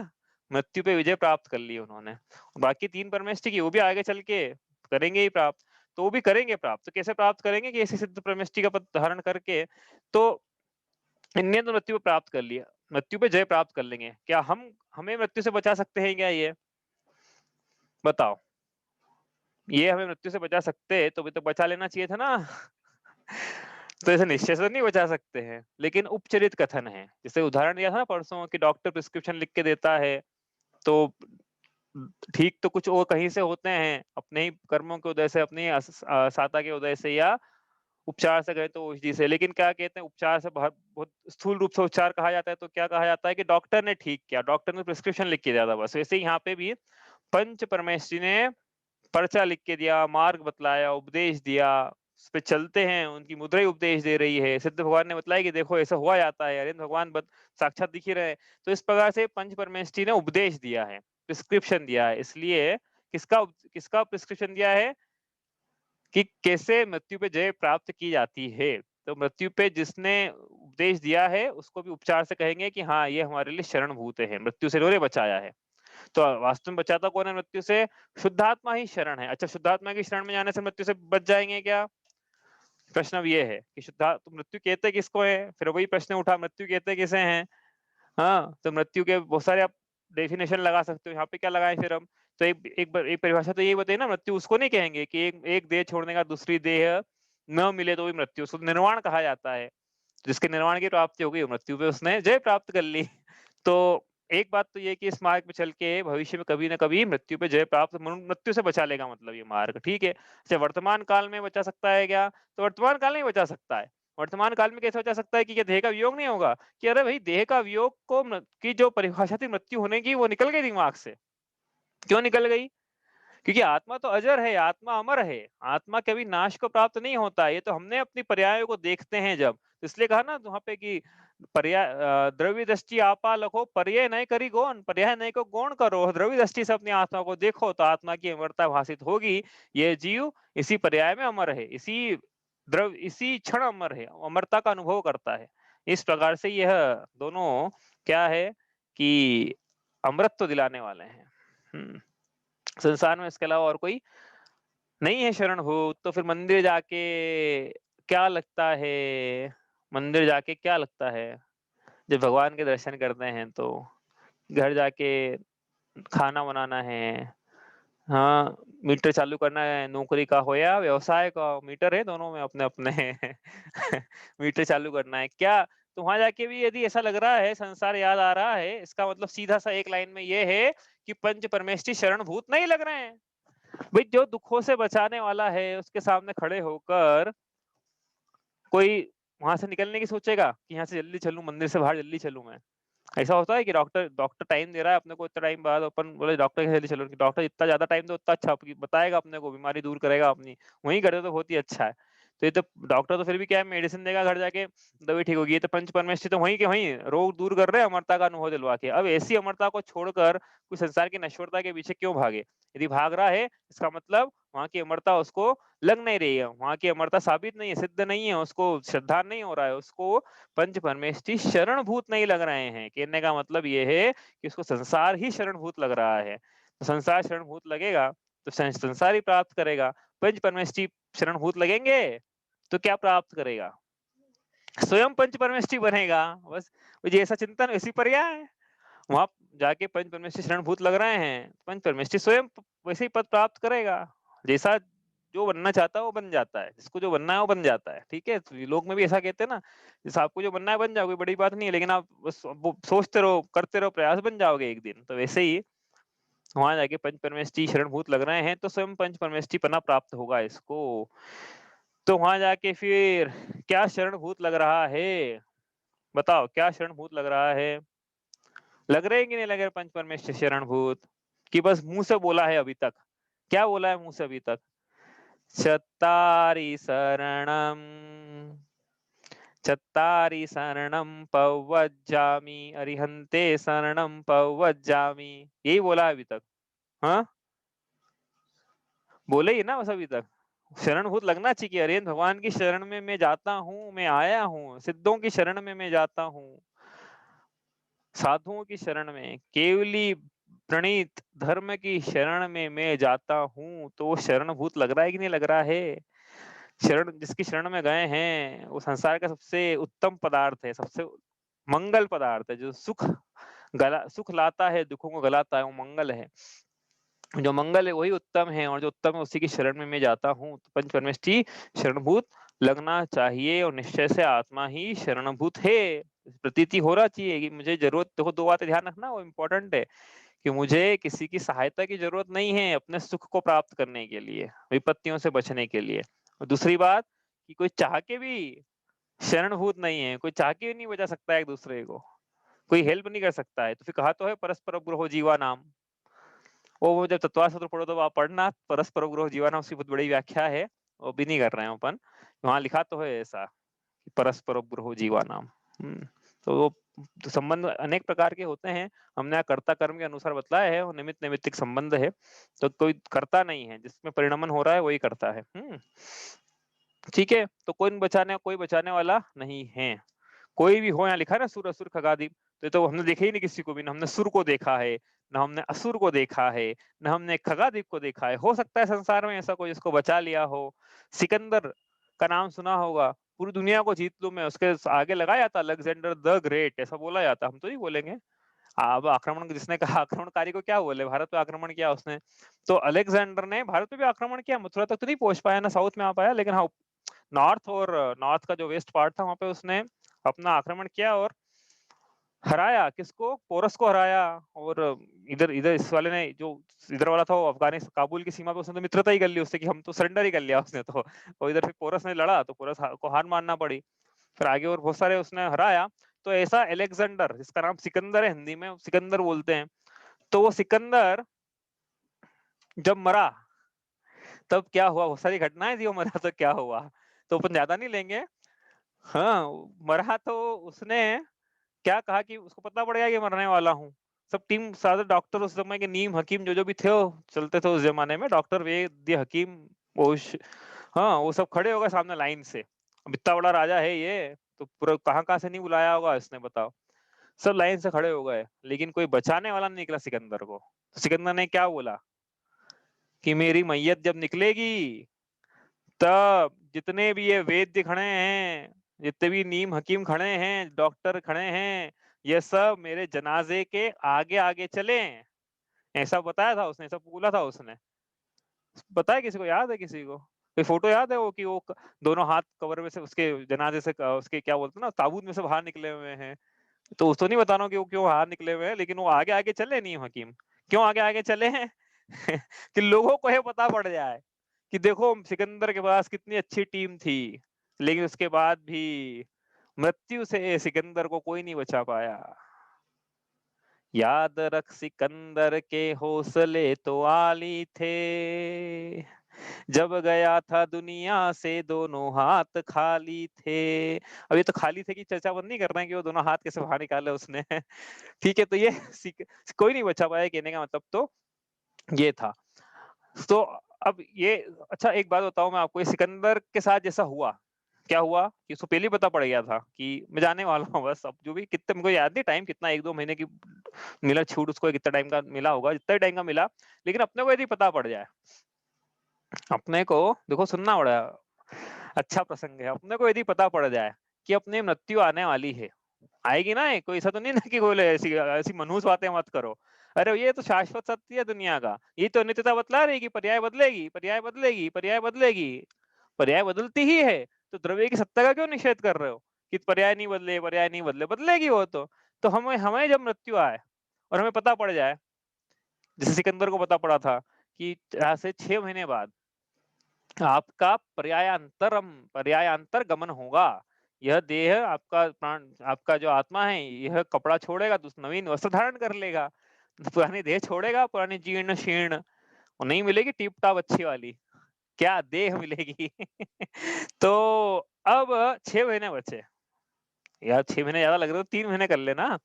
मृत्यु पे विजय प्राप्त कर ली उन्होंने। बाकी 3 परमेष्टि की वो भी आगे चल के करेंगे ही प्राप्त, तो वो भी करेंगे प्राप्त। तो कैसे प्राप्त करेंगे? कि ऐसे सिद्ध परमेष्टि का पद धारण करके, तो इनने तो मृत्यु को प्राप्त कर लिया, मृत्यु पे जय प्राप्त कर लेंगे। क्या हम हमें मृत्यु से बचा सकते हैं क्या? ये बताओ, ये हमें मृत्यु से बचा सकते तो भी तो बचा लेना चाहिए था ना। तो ऐसे निश्चय से नहीं बचा सकते हैं, लेकिन उपचरित कथन है। जैसे उदाहरण दिया था ना परसों कि डॉक्टर प्रिस्क्रिप्शन लिख के देता है, तो ठीक तो कुछ और कहीं से होते हैं, अपने ही कर्मों के उदय से, अपनी साता के उदय से, या उपचार से गए तो औषधि से। लेकिन क्या कहते हैं, उपचार से बहुत स्थूल रूप से उपचार कहा जाता है, तो क्या कहा जाता है कि डॉक्टर ने ठीक किया, डॉक्टर ने प्रिस्क्रिप्शन लिख के दिया था बस। वैसे ही यहाँ पे भी पंच परमेष्टि ने पर्चा लिख के दिया, मार्ग बतलाया, उपदेश दिया, उस पे चलते हैं, उनकी मुद्रा ही उपदेश दे रही है। सिद्ध भगवान ने बतलाया कि देखो ऐसा हुआ जाता है, अरिहंत भगवान साक्षात दिख ही रहे। तो इस प्रकार से पंच परमेष्टि ने उपदेश दिया है, प्रिस्क्रिप्शन दिया है। इसलिए किसका किसका प्रिस्क्रिप्शन दिया है? कि कैसे मृत्यु पे जय प्राप्त की जाती है। तो मृत्यु पे जिसने उपदेश दिया है उसको भी उपचार से कहेंगे कि हाँ ये हमारे लिए शरणभूत है, मृत्यु से इन्होंने बचाया है। तो वास्तव में बचाता कौन है मृत्यु से? शुद्धात्मा ही शरण है। अच्छा, शुद्धात्मा की शरण में जाने से मृत्यु से बच जाएंगे क्या? प्रश्न अब ये है कि शुद्धा तो मृत्यु कहते किसको है? फिर वही प्रश्न उठा, मृत्यु कहते किसे हैं? हाँ, तो मृत्यु के बहुत सारे आप डेफिनेशन लगा सकते हो। यहाँ पे क्या लगाएं फिर हम? तो एक परिभाषा तो यही बताइए ना, मृत्यु उसको नहीं कहेंगे कि एक एक देह छोड़ने का दूसरी देह न मिले तो भी मृत्यु, उसको निर्वाण कहा जाता है। जिसके निर्वाण की प्राप्ति हो गई, मृत्यु पे उसने जय प्राप्त कर ली। तो एक बात तो ये कि इस मार्ग पे चल के भविष्य में कभी ना कभी मृत्यु पे जय प्राप्त, मृत्यु से बचा लेगा, मतलब ये मार्ग। ठीक है, अच्छा वर्तमान काल में बचा सकता है क्या? तो वर्तमान काल में ही बचा सकता है। वर्तमान काल में कैसे बचा सकता है? कि क्या देह का वियोग नहीं होगा? कि अरे भाई देह का वियोग को की जो परिभाषा थी मृत्यु होने की, वो निकल गई दिमाग से। क्यों निकल गई? क्योंकि आत्मा तो अजर है, आत्मा अमर है, आत्मा कभी नाश को प्राप्त नहीं होता। ये तो हमने अपनी पर्यायों को देखते हैं जब, तो इसलिए कहा ना वहां पे कि पर्याय द्रव्य दृष्टि आपा लखो, पर्याय नहीं करी गौण, पर्याय नहीं को गौण करो। द्रव्य दृष्टि से अपनी आत्मा को देखो तो आत्मा की अमरता भाषित होगी। ये जीव इसी पर्याय में अमर है, इसी क्षण अमर है, अमरता का अनुभव करता है। इस प्रकार से यह दोनों क्या है कि अमृत दिलाने वाले हैं। संसार में इसके अलावा और कोई नहीं है शरण हो। तो फिर मंदिर जाके क्या लगता है? मंदिर जाके क्या लगता है? जब भगवान के दर्शन करते हैं तो घर जाके खाना बनाना है, हाँ मीटर चालू करना है, नौकरी का हो या व्यवसाय का, मीटर है दोनों में अपने अपने। मीटर चालू करना है क्या? तो वहां जाके भी यदि ऐसा लग रहा है, संसार याद आ रहा है, इसका मतलब सीधा सा एक लाइन में ये है कि पंच परमेष्टि शरणभूत नहीं लग रहे हैं। भाई जो दुखों से बचाने वाला है उसके सामने खड़े होकर कोई वहां से निकलने की सोचेगा कि यहाँ से जल्दी चलूं, मंदिर से बाहर जल्दी चलूं मैं? ऐसा होता है कि डॉक्टर डॉक्टर टाइम दे रहा है अपने को, इतना टाइम बाद अपन बोले डॉक्टर के जल्दी चलो, कि डॉक्टर जितना ज्यादा टाइम दे उतना अच्छा, बताएगा अपने को, बीमारी दूर करेगा अपनी, वहीं करे तो बहुत ही अच्छा है। तो ये तो डॉक्टर तो फिर भी क्या है, मेडिसिन देगा घर जाके, दवाई ठीक होगी। ये तो पंच परमेष्टि तो वहीं के वहीं रोग दूर कर रहे हैं, अमरता का अनुभव दिलवा के। अब ऐसी अमरता को छोड़कर कुछ संसार की नश्वरता के पीछे क्यों भागे? यदि भाग रहा है इसका मतलब वहाँ की अमरता उसको लग नहीं रही है, वहाँ की अमरता साबित नहीं है, सिद्ध नहीं है, उसको श्रद्धा नहीं हो रहा है, उसको पंच परमेष्टि शरणभूत नहीं लग रहे हैं। कहने का मतलब ये है कि उसको संसार ही शरणभूत लग रहा है। तो संसार शरणभूत लगेगा तो संसार ही प्राप्त करेगा। पंच परमेष्टि शरणभूत लगेंगे तो क्या प्राप्त करेगा? स्वयं पंच परमेष्टि बनेगा। बस जैसा चिंतन वैसी पर्याय। वहां जाके पंच परमेष्टि शरणभूत लग रहे हैं, पंच परमेष्टि स्वयं वैसे ही पद प्राप्त करेगा। जैसा जो बनना चाहता है वो बन जाता है, जिसको जो बनना है वो बन जाता है। ठीक है, तो लोग में भी ऐसा कहते हैं ना, जैसे आपको जो बनना है बन जाओ, कोई बड़ी बात नहीं है, लेकिन आप बस वो सोचते रहो, करते रहो, प्रयास, बन जाओगे एक दिन। तो वैसे ही वहां जाके पंच परमेष्टि शरणभूत लग रहे हैं तो स्वयं पंच परमेष्टि पना प्राप्त होगा इसको। तो वहां जाके फिर क्या शरणभूत लग रहा है? बताओ क्या शरणभूत लग रहा है? लग रहे हैं कि नहीं लग रहे पंच परमेष्टि शरणभूत? कि बस मुंह से बोला है अभी तक? क्या बोला है मुंह से अभी तक? चत्तारि शरणम, चत्तारि शरणम पवज्जामि, अरिहंते शरणम पवज्जामि, यही बोला है अभी तक। हाँ, बोले ही ना बस अभी तक। शरणभूत लगना चाहिए, अरे भगवान की शरण में मैं जाता हूँ, मैं आया हूँ, सिद्धों की शरण में मैं जाता हूँ, साधुओं की शरण में, केवली प्रणीत धर्म की शरण में मैं जाता हूँ। तो वो शरणभूत लग रहा है कि नहीं लग रहा है? शरण जिसकी शरण में गए हैं वो संसार का सबसे उत्तम पदार्थ है, सबसे मंगल पदार्थ है, जो सुख लाता है, दुखों को गलाता है, वो मंगल है। जो मंगल है वही उत्तम है, और जो उत्तम है उसी की शरण में मैं जाता हूँ। तो पंच परमेष्टि शरणभूत लगना चाहिए, और निश्चय से आत्मा ही शरणभूत है। प्रतीति हो रहा चाहिए कि मुझे जरूरत, देखो दो बातें ध्यान रखना, वो इम्पोर्टेंट है, कि मुझे किसी की सहायता की जरूरत नहीं है अपने सुख को प्राप्त करने के लिए, विपत्तियों से बचने के लिए। और दूसरी बात कि कोई चाह के भी शरणभूत नहीं है, कोई चाह के भी नहीं बचा सकता है एक दूसरे को, कोई हेल्प नहीं कर सकता है। तो फिर कहा तो है परस्पर उपग्रहो जीवा नाम। वो जब तत्वार्थ सूत्र पढ़ो तो आप पढ़ना, परस्पर उपग्रहो जीवा नाम, उसकी बहुत बड़ी व्याख्या है, वो भी नहीं कर रहे हैं अपन। वहां लिखा तो है ऐसा कि परस्पर उपग्रहो जीवा नाम। तो वो तो संबंध अनेक प्रकार के होते हैं, हमने यहाँ कर्ता कर्म के अनुसार बतलाया है, वो निमित्त नैमित्तिक संबंध है। तो कोई करता नहीं है, जिसमें परिणमन हो रहा है वही करता है। ठीक है, तो कोई बचाने वाला नहीं है। कोई भी हो, यहाँ लिखा है ना सुर असुर खगादीप, तो ये तो हमने देखा ही नहीं किसी को भी, ना हमने सुर को देखा है, ना हमने असुर को देखा है, ना हमने खगादीप को देखा है। हो सकता है संसार में ऐसा कोई जिसको बचा लिया हो। सिकंदर का नाम सुना होगा, पूरी दुनिया को जीत लूं मैं, उसके आगे लगाया जाता अलेक्जेंडर द ग्रेट, ऐसा बोला जाता। हम तो नहीं बोलेंगे। अब आक्रमण जिसने कहा, आक्रमणकारी को क्या बोले, भारत पे आक्रमण किया उसने, तो अलेक्जेंडर ने भारत पे भी आक्रमण किया, मथुरा तक तो नहीं पहुंच पाया, ना साउथ में आ पाया, लेकिन हाँ नॉर्थ, और नॉर्थ का जो वेस्ट पार्ट था वहां पे उसने अपना आक्रमण किया और हराया। किसको? पोरस को हराया। और इधर इधर इस वाले ने, जो इधर वाला था, वो अफगानिस्तान काबुल की सीमा पे उसने तो मित्रता ही कर ली उससे, कि हम तो सरेंडर ही कर लिया उसने तो। और इधर फिर पोरस ने लड़ा तो पोरस को हार मानना पड़ी। फिर आगे और बहुत सारे उसने हराया। तो ऐसा अलेक्जेंडर, जिसका नाम सिकंदर है, हिंदी में सिकंदर बोलते हैं, तो वो सिकंदर जब मरा तब क्या हुआ, बहुत सारी घटनाएं थी, वो मरा तो क्या हुआ, तो अपन ज्यादा नहीं लेंगे। हाँ, मरा तो उसने क्या कहा कि उसको पता पड़ गया कि मरने वाला हूँ। सब टीम, सारे डॉक्टर उस समय के, नीम हकीम जो जो भी थे, वो चलते थे उस जमाने में, डॉक्टर वैद्य हकीम, वो हाँ वो सब खड़े हो गए सामने लाइन से। अब इतना बड़ा राजा है ये, तो पूरा कहाँ कहाँ से नहीं बुलाया होगा इसने, बताओ। सब लाइन से खड़े हो गए, लेकिन कोई बचाने वाला नहीं निकला सिकंदर को। तो सिकंदर ने क्या बोला कि मेरी मैयत जब निकलेगी, तब जितने भी ये वैद्य खड़े हैं, जितने भी नीम हकीम खड़े हैं, डॉक्टर खड़े हैं, ये सब मेरे जनाजे के आगे आगे चले। ऐसा बताया था उसने, ऐसा बोला था उसने। बताया किसी को, याद है किसी को? कोई फोटो याद है वो, कि वो दोनों हाथ कवर में से उसके जनाजे से, उसके क्या बोलते हैं ना, ताबूत में से बाहर निकले हुए हैं। तो उसको नहीं बताना कि वो क्यों बाहर निकले हुए हैं, लेकिन वो आगे आगे चले नीम हकीम। क्यों आगे आगे चले हैं? कि लोगों को ये पता पड़ जाए कि देखो सिकंदर के पास कितनी अच्छी टीम थी, लेकिन उसके बाद भी मृत्यु से सिकंदर को कोई नहीं बचा पाया। याद रख सिकंदर के हौसले तो आली थे, जब गया था दुनिया से दोनों हाथ खाली थे। अब ये तो खाली थे की चर्चा बंद नहीं कर रहे हैं कि वो दोनों हाथ कैसे बाहर निकाले उसने। ठीक है, तो ये कोई नहीं बचा पाया, कहने का मतलब तो ये था। तो अब ये अच्छा एक बात बताऊँ मैं आपको, ये सिकंदर के साथ जैसा हुआ, क्या हुआ कि उसको पहले ही पता पड़ गया था कि मैं जाने वाला हूँ बस, अब जो भी कितने मेरे को याद नहीं टाइम कितना 1-2 महीने की मिला छूट उसको, कितना टाइम का मिला होगा, जितना टाइम का मिला, लेकिन अपने को यदि पता पड़ जाए, अपने को देखो सुनना बड़ा अच्छा प्रसंग है, अपने को यदि पता पड़ जाए कि अपनी मृत्यु आने वाली है, आएगी ना, कोई ऐसा तो नहीं ना कि बोले ऐसी ऐसी मनहूस बातें मत करो। अरे ये तो शाश्वत सत्य है दुनिया का, ये तो नित्यता बतला रही कि पर्याय बदलेगी, पर्याय बदलेगी, पर्याय बदलेगी, पर्याय बदलती ही है, तो द्रव्य की सत्ता का क्यों निषेध कर रहे हो कि पर्याय नहीं बदले, पर्याय नहीं बदले, बदलेगी वो तो हमें हमें जब मृत्यु आए और हमें पता पड़ जाए, जैसे सिकंदर को पता पड़ा था कि यहाँ से 6 महीने बाद आपका पर्यायांतर गमन होगा, यह देह आपका प्राण, आपका जो आत्मा है यह कपड़ा छोड़ेगा, नवीन वस्त्र धारण कर लेगा, पुरानी देह छोड़ेगा, पुरानी जीर्ण शीर्ण, और नहीं मिलेगी टिप टाप अच्छी वाली, क्या देह मिलेगी। तो अब 6 महीने बचे, यार 6 महीने ज्यादा लग रहे हो, 3 महीने कर लेना,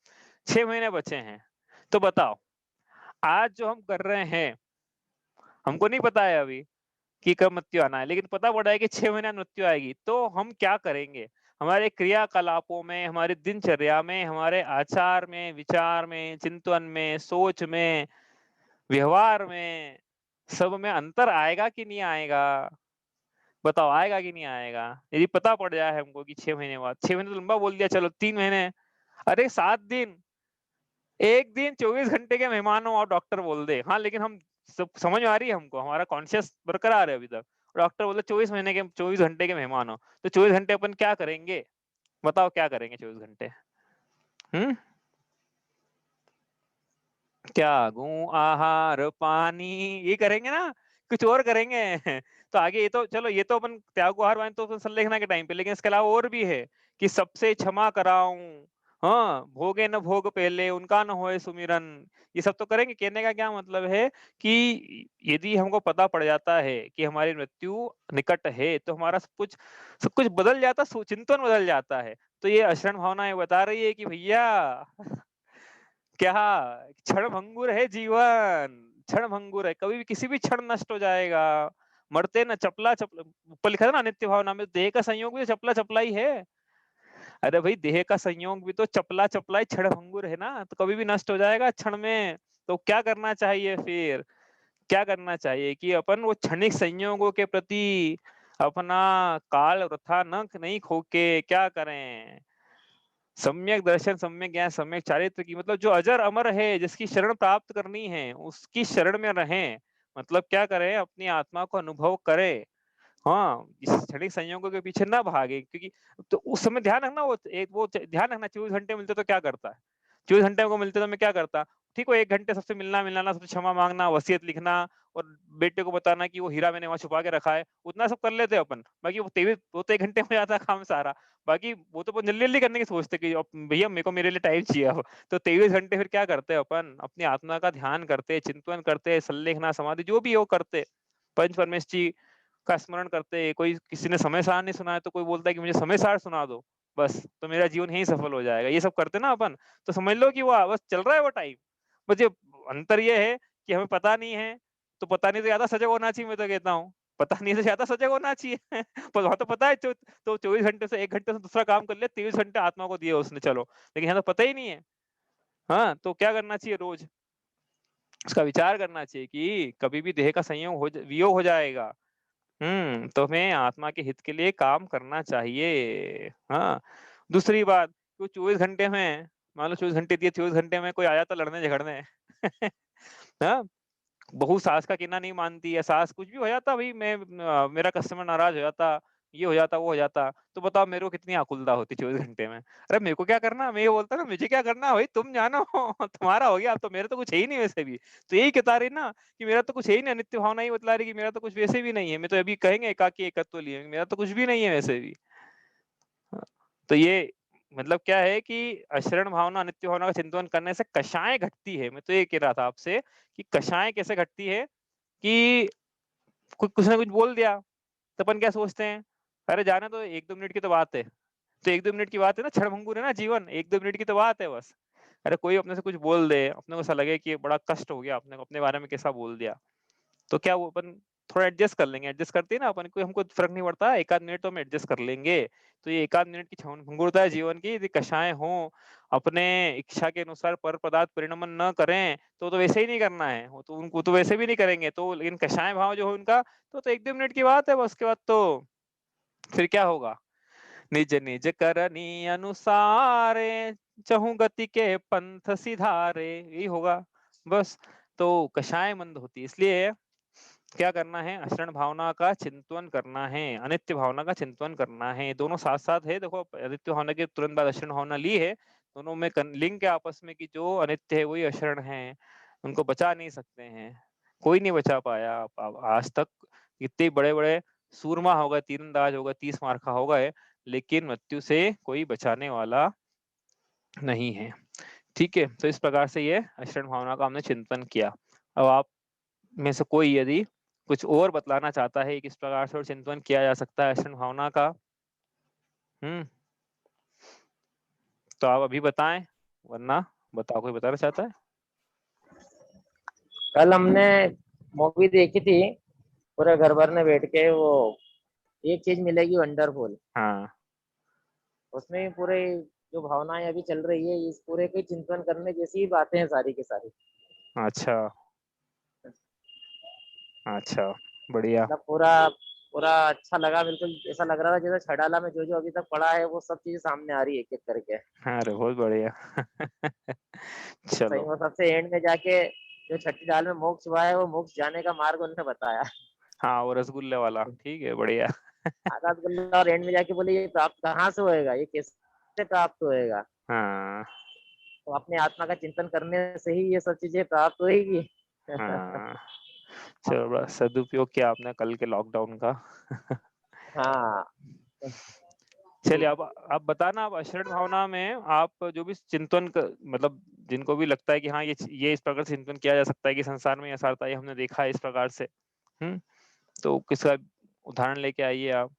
6 महीने बचे हैं, तो बताओ आज जो हम कर रहे हैं, हमको नहीं पता है अभी कि कब मृत्यु आना है, लेकिन पता पड़ा है कि 6 महीने में मृत्यु आएगी, तो हम क्या करेंगे, हमारे क्रियाकलापों में, हमारी दिनचर्या में, हमारे आचार में, विचार में, चिंतन में, सोच में, व्यवहार में, सब में अंतर आएगा कि नहीं आएगा, बताओ आएगा कि नहीं आएगा। यदि पता पड़ जाए हमको कि 6 महीने बाद, 6 महीने तो लंबा बोल दिया, चलो 3 महीने, अरे 7 दिन, एक दिन 24 घंटे के मेहमान हो और डॉक्टर बोल दे, हाँ लेकिन हम सब समझ में आ रही है हमको, हमारा कॉन्शियस बरकरार है अभी तक, डॉक्टर बोले 24 महीने के 24 घंटे के मेहमान हो, तो 24 घंटे अपन क्या करेंगे, बताओ क्या करेंगे 24 घंटे। हम्म, त्यागू आहार पानी, ये करेंगे ना, कुछ और करेंगे। तो आगे ये तो चलो, ये तो अपन त्यागो आहार पानी तो अपन संलेखना के टाइम पे, लेकिन इसके अलावा और भी है कि सबसे क्षमा कराऊं, हाँ भोगे न भोग पहले उनका न होए सुमिरन, ये सब तो करेंगे। कहने का क्या मतलब है कि यदि हमको पता पड़ जाता है कि हमारी मृत्यु निकट है, तो हमारा सब कुछ बदल जाता, चिंतन बदल जाता है। तो ये अशरण भावना ये बता रही है कि भैया क्या, क्षण भंगुर है जीवन, क्षण भंगुर है, कभी भी किसी भी क्षण नष्ट हो जाएगा, मरते न चपला चपला, ऊपर लिखा था ना नित्य भावना में, देह का संयोग भी तो चपला चपला ही है। अरे भाई देह का संयोग भी तो चपला चपला ही क्षण भंगुर है ना, तो कभी भी नष्ट हो जाएगा क्षण में। तो क्या करना चाहिए फिर, क्या करना चाहिए कि अपन वो क्षणिक संयोगों के प्रति अपना काल वृथा न नहीं खोके क्या करें, सम्यक दर्शन, सम्यक ज्ञान, सम्यक चारित्र की, मतलब जो अजर अमर है, जिसकी शरण प्राप्त करनी है उसकी शरण में रहें, मतलब क्या करें, अपनी आत्मा को अनुभव करें। हाँ, इस क्षणिक संयोगों के पीछे ना भागे, क्योंकि तो उस समय ध्यान रखना, वो ध्यान रखना 24 घंटे मिलते तो क्या करता है, 24 घंटे को मिलते तो मैं क्या करता, ठीक हो 1 घंटे सबसे मिलना मिलाना, सबसे क्षमा मांगना, वसीयत लिखना, और बेटे को बताना कि वो हीरा मैंने वहां छुपा के रखा है, उतना सब कर लेते अपन, बाकी वो 23, वो तो 1 घंटे में जाता काम सारा, बाकी वो तो जल्दी जल्दी करने की सोचते कि भैया मेरे को मेरे लिए टाइम चाहिए अब। तो 23 घंटे फिर क्या करते हैं अपन, अपनी आत्मा का ध्यान करते, चिंतन करते, संलेखना समाधि जो भी हो करते, पंच परमेश का स्मरण करते, कोई किसी ने समय सार नहीं सुनाया तो कोई बोलता है कि मुझे समय सार सुना दो, बस तो मेरा जीवन यही सफल हो जाएगा, ये सब करते ना अपन, तो समझ लो कि वो बस चल रहा है वो टाइम। बस ये अंतर ये है कि हमें पता नहीं है, तो पता नहीं तो ज्यादा सजग होना चाहिए, मैं तो कहता हूँ पता नहीं तो ज्यादा सजग होना चाहिए। पर वहां तो पता है, तो 24 घंटे से 1 घंटे से दूसरा काम कर लिया, 23 घंटे आत्मा को दिए उसने, चलो, लेकिन यहाँ तो पता ही नहीं है। हाँ, तो क्या करना चाहिए, रोज उसका विचार करना चाहिए कि कभी भी देह का संयोग वियोग हो जाएगा। तो हमें आत्मा के हित के लिए काम करना चाहिए। हाँ, दूसरी बात, तो 24 घंटे में, मान लो 24 घंटे दिए, 24 घंटे में कोई आया था लड़ने झगड़ने। हाँ, बहू सास का कहना नहीं मानती है, सास कुछ भी हो जाता भाई, मेरा कस्टमर नाराज हो जाता, ये हो जाता वो हो जाता, तो बताओ मेरे को कितनी आकुलता होती 24 घंटे में। अरे मेरे को क्या करना, मैं ये बोलता ना मुझे क्या करना भाई, तुम जानो। तुम्हारा हो गया, अब तो मेरे तो कुछ है ही नहीं वैसे भी। तो यही बता रही ना कि मेरा तो कुछ है ही नहीं, नित्य भावना ही बतला रही कि मेरा तो कुछ वैसे भी नहीं है, मैं तो अभी कहेंगे एकाकी एकत्व लिए, मेरा तो कुछ भी नहीं है वैसे भी। हाँ, तो ये मतलब क्या है कि अशरण भावना, नित्य भावना का चिंतन करने से कषाय घटती है। मैं तो ये कह रहा था आपसे कि कषाय कैसे घटती है, कि कुछ ना कुछ बोल दिया, तो अपन क्या सोचते हैं, अरे जाने तो 1-2 मिनट की तो बात है, तो 1-2 मिनट की बात है ना, क्षणभंगुर है ना जीवन, 1-2 मिनट की तो बात है बस। अरे कोई अपने से कुछ बोल दे, अपने को ऐसा लगे कि बड़ा कष्ट हो गया, अपने को अपने बारे में कैसा बोल दिया, तो क्या वो अपन थोड़ा एडजस्ट कर लेंगे, एडजस्ट करते हैं ना अपन, कोई हमको फर्क नहीं पड़ता, एक आध मिनट तो हम एडजस्ट कर लेंगे। तो ये एक आध मिनट की भंगुरता है जीवन की, यदि कषाय हो, अपने इच्छा के अनुसार पर पदार्थ परिणमन न करें तो वैसे ही नहीं करना है, वो तो उनको तो वैसे भी नहीं करेंगे, तो लेकिन कषाय भाव जो हो उनका तो एक दो मिनट की बात है बस, उसके बाद तो फिर क्या होगा, निज निज करनी अनुसारे, चहु गति के पंथ सिधारे, यही होगा बस। तो कषाय मंद होती है, इसलिए क्या करना है, अशरण भावना का चिंतन करना है, अनित्य भावना का चिंतन करना है, दोनों साथ साथ है। देखो अनित्य भावना के तुरंत बाद अशरण भावना ली है, दोनों में लिंक है आपस में कि जो अनित्य है वही अशरण है, उनको बचा नहीं सकते हैं, कोई नहीं बचा पाया आज तक। इतने बड़े बड़े सूरमा हो गए, तीरंदाज हो गए, 30 मार का हो गए, लेकिन मृत्यु से कोई बचाने वाला नहीं है। ठीक है, तो इस प्रकार से ये अशरण भावना का हमने चिंतन किया। अब आप में से कोई यदि कुछ और बतलाना चाहता है किस प्रकार से और चिंतन किया जा सकता है अशरण भावना का, तो आप अभी बताएं, वरना बताओ, कोई बताना चाहता है? कल हमने मूवी देखी थी पूरे घर भर ने बैठ के, वो एक चीज मिलेगी वंडरफुल, हाँ उसमें पूरे जो भावनाएं अभी चल रही है इस पूरे के चिंतन करने जैसी ही बातें हैं सारी की सारी। अच्छा अच्छा, बढ़िया। मतलब पूरा पूरा अच्छा लगा, बिल्कुल ऐसा लग रहा था जैसे छड़ाला में जो जो अभी तक पड़ा है वो सब चीजें सामने आ रही है एक एक करके। अरे बहुत बढ़िया। सही चलो। में सबसे एंड में जाके जो छठी दाल में मोक्ष हुआ है वो मोक्ष जाने का मार्ग उन्होंने बताया। हाँ वो रसगुल्ले वाला, ठीक है, बढ़िया। आजाद गुल्ला, और एंड में जाके बोले ये प्राप्त कहाँ से होएगा, ये कैसे प्राप्त होएगा, हाँ तो अपने आत्मा का चिंतन करने से ही ये सब चीजें प्राप्त होएगी। हाँ, चलो बड़ा सदुपयोग किया आपने कल के लॉकडाउन का। हाँ। चलिए अब आप बताना, आप अशरण भावना में आप जो भी चिंतन मतलब जिनको भी लगता है कि हाँ ये इस प्रकार से चिंतन किया जा सकता है कि संसार में असारता है, हमने देखा है इस प्रकार से, तो किसका उदाहरण लेके आइए आप।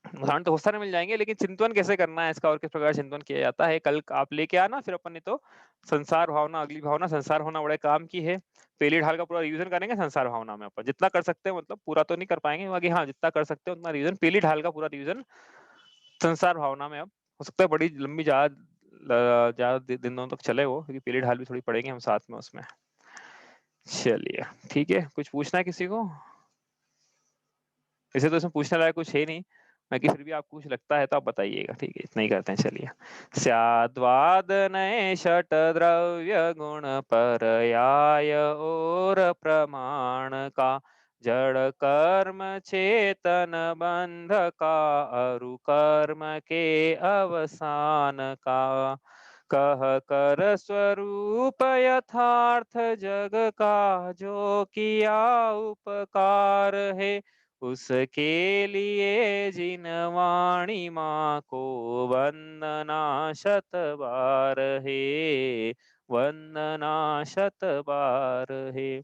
उदाहरण तो बहुत सारे मिल जाएंगे, लेकिन चिंतन कैसे करना है इसका और किस प्रकार चिंतन किया जाता है, कल आप लेके आना, फिर अपन ने तो संसार भावना, अगली भावना संसार भावना बड़े काम की है, पहली ढाल का पूरा रिवीजन करेंगे संसार भावना में, अपन जितना कर सकते हैं, मतलब पूरा तो नहीं कर पाएंगे बाकी हाँ जितना कर सकते हैं उतना रिवीजन, पहली ढाल का पूरा रिवीजन संसार भावना में। अब हो सकता है बड़ी लंबी ज्यादा दिनों तक चले वो, क्योंकि पहली ढाल भी थोड़ी पढ़ेंगे हम साथ में उसमें। चलिए ठीक है, कुछ पूछना है किसी को? वैसे तो इसमें पूछने लायक कुछ है नहीं, बाकी फिर भी आपको कुछ लगता है तो आप बताइएगा, ठीक है, इतना ही करते हैं। चलिए, स्याद्वाद नए षट द्रव्य गुण परयाय और प्रमाण का, जड़ कर्म चेतन बंध का, अरु कर्म के अवसान का, कह कर स्वरूप यथार्थ जग का, जो किया उपकार है उसके लिए, जिन वाणी माँ को वंदना शत बार है, वंदना शत बार है।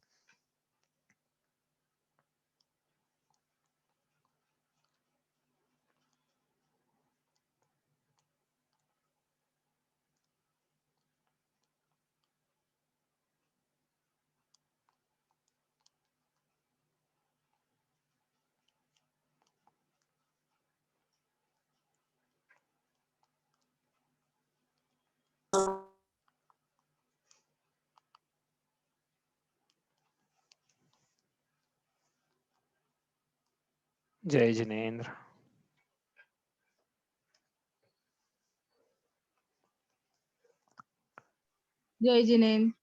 जय जिनेन्द्र। जय जिनेन्द्र।